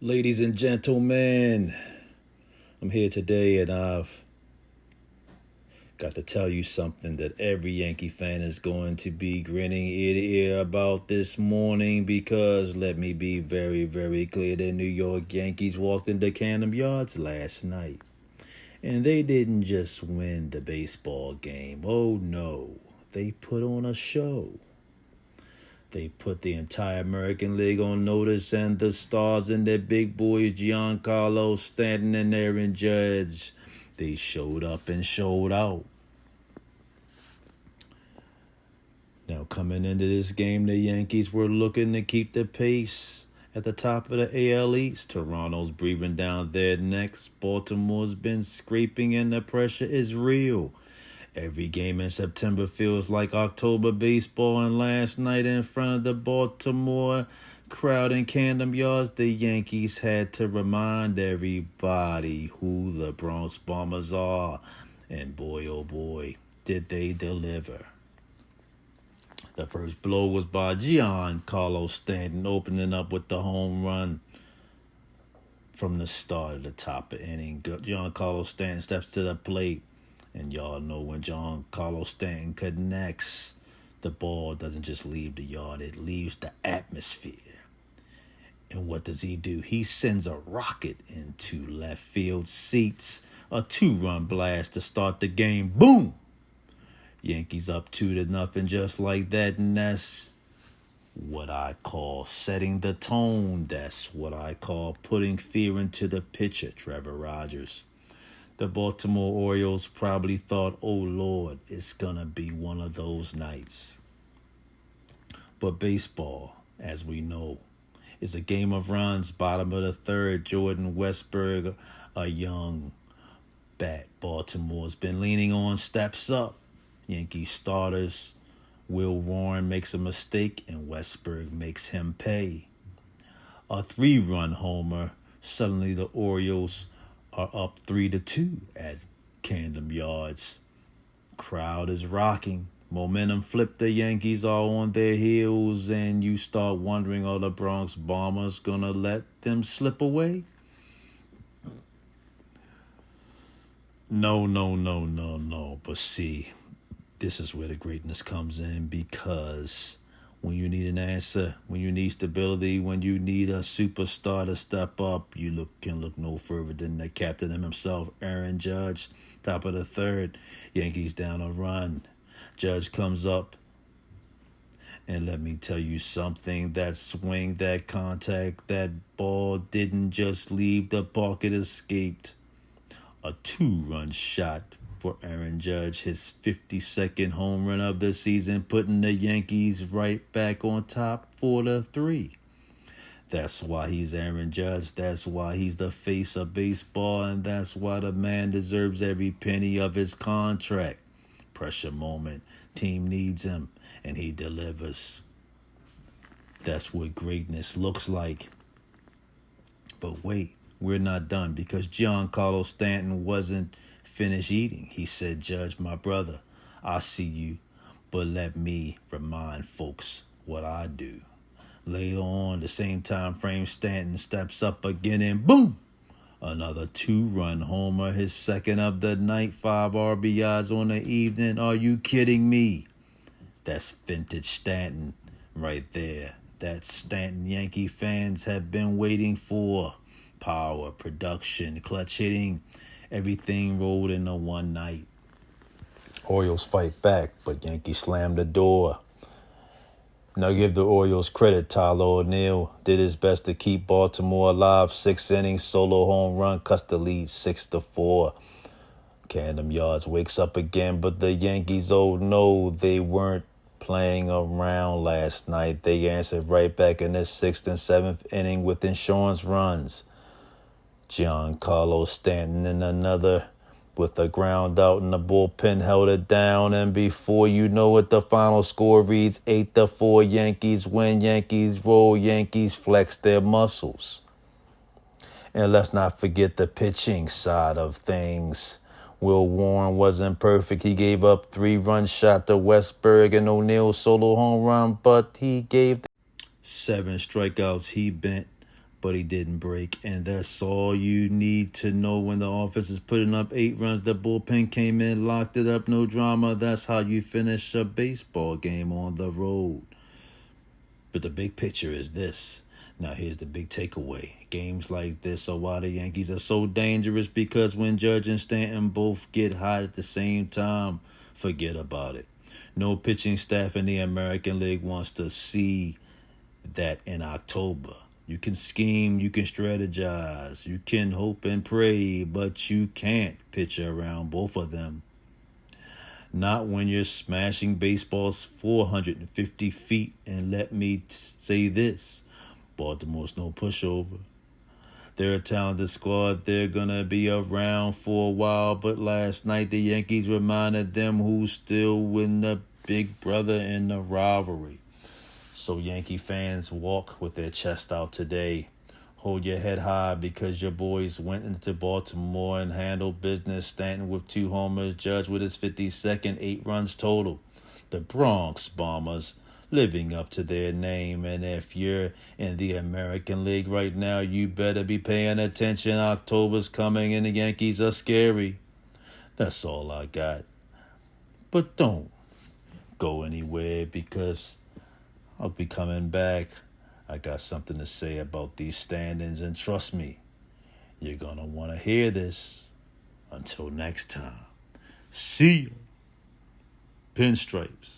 Ladies and gentlemen, I'm here today and I've got to tell you something that every Yankee fan is going to be grinning ear to ear about this morning, because let me be very, very clear, the New York Yankees walked into Camden Yards last night. And they didn't just win the baseball game. Oh no, they put on a show. They put the entire American League on notice, and the stars and their big boys, Giancarlo Stanton and Judge, they showed up and showed out. Now, coming into this game, the Yankees were looking to keep the pace at the top of the AL East. Toronto's breathing down their necks. Baltimore's been scraping, and the pressure is real. Every game in September feels like October baseball, and last night in front of the Baltimore crowd in Camden Yards, the Yankees had to remind everybody who the Bronx Bombers are. And boy, oh boy, did they deliver. The first blow was by Giancarlo Stanton, opening up with the home run from the start of the top of the inning. Giancarlo Stanton steps to the plate. And y'all know when Giancarlo Stanton connects, the ball doesn't just leave the yard, it leaves the atmosphere. And what does he do? He sends a rocket into left field seats. A 2-run blast to start the game. Boom! Yankees up 2-0 just like that. And that's what I call setting the tone. That's what I call putting fear into the pitcher, Trevor Rogers. The Baltimore Orioles probably thought, oh Lord, it's going to be one of those nights. But baseball, as we know, is a game of runs. Bottom of the third, Jordan Westburg, a young bat Baltimore's been leaning on, steps up. Yankee starters, Will Warren makes a mistake, and Westburg makes him pay. A 3-run homer. Suddenly the Orioles are up 3-2 at Camden Yards. Crowd is rocking. Momentum flipped. The Yankees are on their heels, and you start wondering, are the Bronx Bombers gonna let them slip away? No. But see, this is where the greatness comes in, because when you need an answer, when you need stability, when you need a superstar to step up, you can look no further than the captain himself, Judge. Top of the third, Yankees down a run. Judge comes up, and let me tell you something, that swing, that contact, that ball didn't just leave the park, it escaped. A 2-run shot for Judge, his 52nd home run of the season, putting the Yankees right back on top 4-3. That's why he's Judge. That's why he's the face of baseball, and that's why the man deserves every penny of his contract. Pressure moment. Team needs him, and he delivers. That's what greatness looks like. But wait, we're not done, because Giancarlo Stanton wasn't finished eating. He said, Judge, my brother, I see you, but let me remind folks what I do. Later on, the same time frame, Stanton steps up again, and boom! Another 2-run homer, his second of the night, 5 RBIs on the evening. Are you kidding me? That's vintage Stanton right there. That's Stanton Yankee fans have been waiting for. Power, production, clutch hitting, everything rolled into one night. Orioles fight back, but Yankees slam the door. Now give the Orioles credit. Tyler O'Neill did his best to keep Baltimore alive. 6 innings, solo home run, cuts the lead 6-4. Camden Yards wakes up again, but the Yankees, oh no, they weren't playing around last night. They answered right back in the 6th and 7th inning with insurance runs. Giancarlo Stanton in another with a ground out, and the bullpen held it down. And before you know it, the final score reads 8-4. Yankees win, Yankees roll, Yankees flex their muscles. And let's not forget the pitching side of things. Will Warren wasn't perfect. He gave up 3-run shot to Westburg and O'Neill solo home run, but he gave 7 strikeouts. He bent but he didn't break. And that's all you need to know when the offense is putting up 8 runs. The bullpen came in, locked it up, no drama. That's how you finish a baseball game on the road. But the big picture is this. Now here's the big takeaway. Games like this are why the Yankees are so dangerous, because when Judge and Stanton both get hot at the same time, forget about it. No pitching staff in the American League wants to see that in October. You can scheme, you can strategize, you can hope and pray, but you can't pitch around both of them. Not when you're smashing baseballs 450 feet. And let me say this, Baltimore's no pushover. They're a talented squad. They're going to be around for a while. But last night the Yankees reminded them who's still with the big brother in the rivalry. So Yankee fans, walk with their chest out today. Hold your head high, because your boys went into Baltimore and handled business. Stanton with 2 homers, Judge with his 52nd, 8 runs total. The Bronx Bombers living up to their name. And if you're in the American League right now, you better be paying attention. October's coming and the Yankees are scary. That's all I got. But don't go anywhere, because I'll be coming back. I got something to say about these stand-ins, and trust me, you're going to want to hear this. Until next time, see ya. Pinstripes.